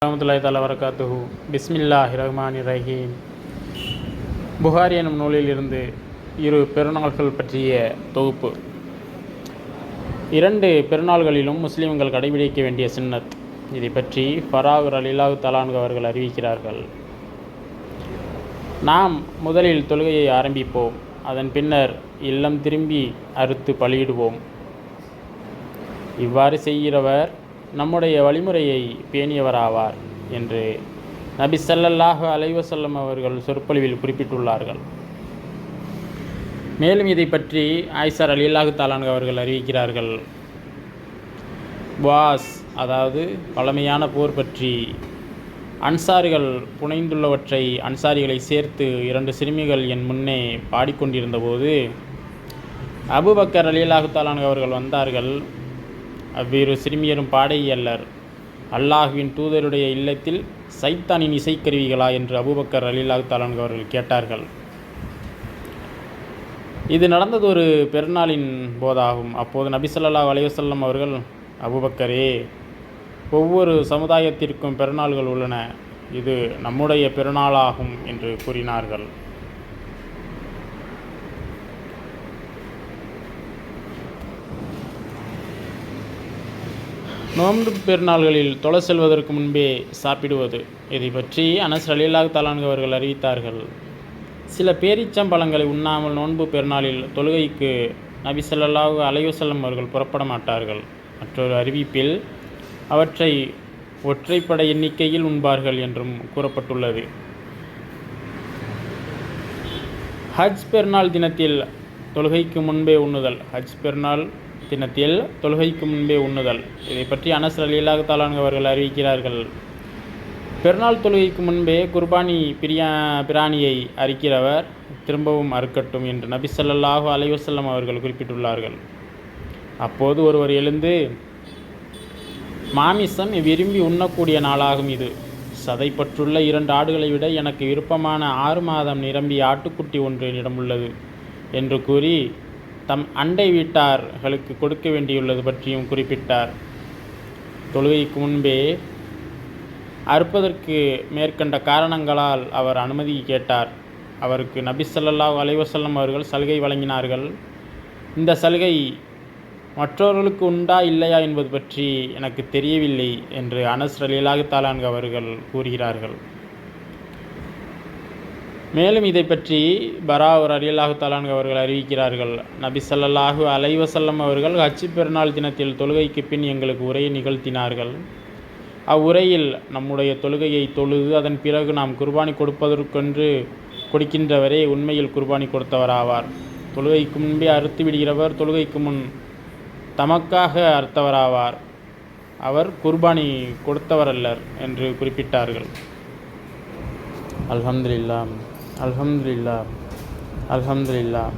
ரஹ்மத்துல்லாஹி தஆலா வரகாத்துஹு. பிஸ்மில்லாஹிர் ரஹ்மானிர் ரஹீம். புகாரி எனும் நூலிலிருந்து இரு பெருநாள்கள் பற்றிய தொகுப்பு. 2 பெருநாள்களிலும் முஸ்லிம்கள் கடைபிடிக்க வேண்டிய சுன்னத். இதை பற்றி ஃபராக் ரலியல்லாஹு தஆலா அன்ஹு அவர்கள் அறிவிக்கிறார்கள். நாம் முதலில் தொழுகையை ஆரம்பிப்போம். அதன் பின்னர் இல்லம் திரும்பி அறுத்து பலியிடுவோம். இவ்வாறு செய்கிறவர் நம்முடைய வழிமுறையை பேணியவராவார் என்று நபி ஸல்லல்லாஹு அலைஹி வஸல்லம் அவர்கள் சொற்பொழிவில் குறிப்பிட்டுள்ளார்கள். மேலும் இதை பற்றி ஆயிஷா ரலியல்லாஹு தஆலா அன்ஹா அவர்கள் அறிவிக்கிறார்கள். வாஸ், அதாவது பழமையான போர் பற்றி அன்சாரிகள் புனைந்துள்ளவற்றை அன்சாரிகளை சேர்த்து 2 சிறுமிகள் என் முன்னே பாடிக்கொண்டிருந்தபோது அபூபக்கர் ரலியல்லாஹு தஆலா அன்ஹு அவர்கள் வந்தார்கள். அவ்விரு சிறுமியரும் பாடையல்லர். அல்லாஹ்வின் தூதருடைய இல்லத்தில் சைத்தானின் இசைக்கருவிகளா என்று அபூபக்கர் ரலியல்லாஹு தஆலா அன்ஹு அவர்கள் கேட்டார்கள். இது நடந்தது ஒரு பெருநாளின் போதாகும். அப்போது நபி ஸல்லல்லாஹு அலைஹி வஸல்லம் அவர்கள், அபூபக்கரே, ஒவ்வொரு சமுதாயத்திற்கும் பெருநாள்கள் உள்ளன, இது நம்முடைய பெருநாளாகும் என்று கூறினார்கள். நோன்பு பெருநாள்களில் தொழ செல்வதற்கு முன்பே சாப்பிடுவது. இதை பற்றி அனஸ் ரலியல்லாஹு தஆலா அன்ஹு அவர்கள் அறிவித்தார்கள். சில பேரீச்சம்பழங்களை உண்ணாமல் நோன்பு பெருநாளில் தொழுகைக்கு நபி ஸல்லல்லாஹு அலைஹி வஸல்லம் அவர்கள் புறப்பட மாட்டார்கள். மற்றொரு அறிவிப்பில் அவற்றை ஒற்றைப்படை எண்ணிக்கையில் உண்பார்கள் என்றும் கூறப்பட்டுள்ளது. ஹஜ் பெருநாள் தினத்தில் தொழுகைக்கு முன்பே உண்ணுதல். ஹஜ் பெருநாள் தினத்தில் தொழுகைக்கு முன்பே உண்ணுதல். இதை பற்றி அனஸ் ரலியல்லாஹு தஆலா அன்ஹு அவர்கள் அறிவிக்கிறார்கள். பெருநாள் தொழுகைக்கு முன்பே குர்பானி பிராணியை அறுக்கிறவர் திரும்பவும் அறுக்கட்டும் என்று நபி ஸல்லல்லாஹு அலைஹி வஸல்லம் அவர்கள் குறிப்பிட்டுள்ளார்கள். அப்போது ஒருவர் எழுந்து, மாமிசம் விரும்பி உண்ணக்கூடிய நாளாகும் இது. சதைப்பற்றுள்ள 2 ஆடுகளை விட எனக்கு விருப்பமான 6 மாதம் நிரம்பிய ஆட்டுக்குட்டி ஒன்று என்னிடம் உள்ளது என்று கூறி தம் அண்டை வீட்டார்களுக்கு கொடுக்க வேண்டியுள்ளது பற்றியும் குறிப்பிட்டார். தொழுகைக்கு முன்பே அறுப்பதற்கு மேற்கண்ட காரணங்களால் அவர் அனுமதி கேட்டார். அவருக்கு நபி ஸல்லல்லாஹு அலைஹி வஸல்லம் அவர்கள் சலுகை வழங்கினார்கள். இந்த சலுகை மற்றவர்களுக்கு உண்டா இல்லையா என்பது பற்றி எனக்கு தெரியவில்லை என்று அனஸ் ரலியல்லாஹு தஆலா அன்ஹு அவர்கள் கூறுகிறார்கள். மேலும் இதை பற்றி பரா ரலியல்லாஹு தஆலா அன்ஹு அவர்கள் அறிவிக்கிறார்கள். நபி ஸல்லல்லாஹு அலைஹி வஸல்லம் அவர்கள் ஹஜ் பெருநாள் தினத்தில் தொழுகைக்கு பின் எங்களுக்கு உரையை நிகழ்த்தினார்கள். அவ்வுரையில் நம்முடைய தொழுகையை தொழுது அதன் பிறகு நாம் குர்பானி கொடுப்பதற்கென்று கொடுக்கின்றவரே உண்மையில் குர்பானி கொடுத்தவராவார். தொழுகைக்கு முன்பே அறுத்து விடுகிறவர் தொழுகைக்கு முன் தமக்காக அறுத்தவராவார். அவர் குர்பானி கொடுத்தவரல்லர் என்று குறிப்பிட்டார்கள். அல்ஹம்துலில்லாஹ், அல்ஹம்துலில்லாஹ், அல்ஹம்துலில்லாஹ்.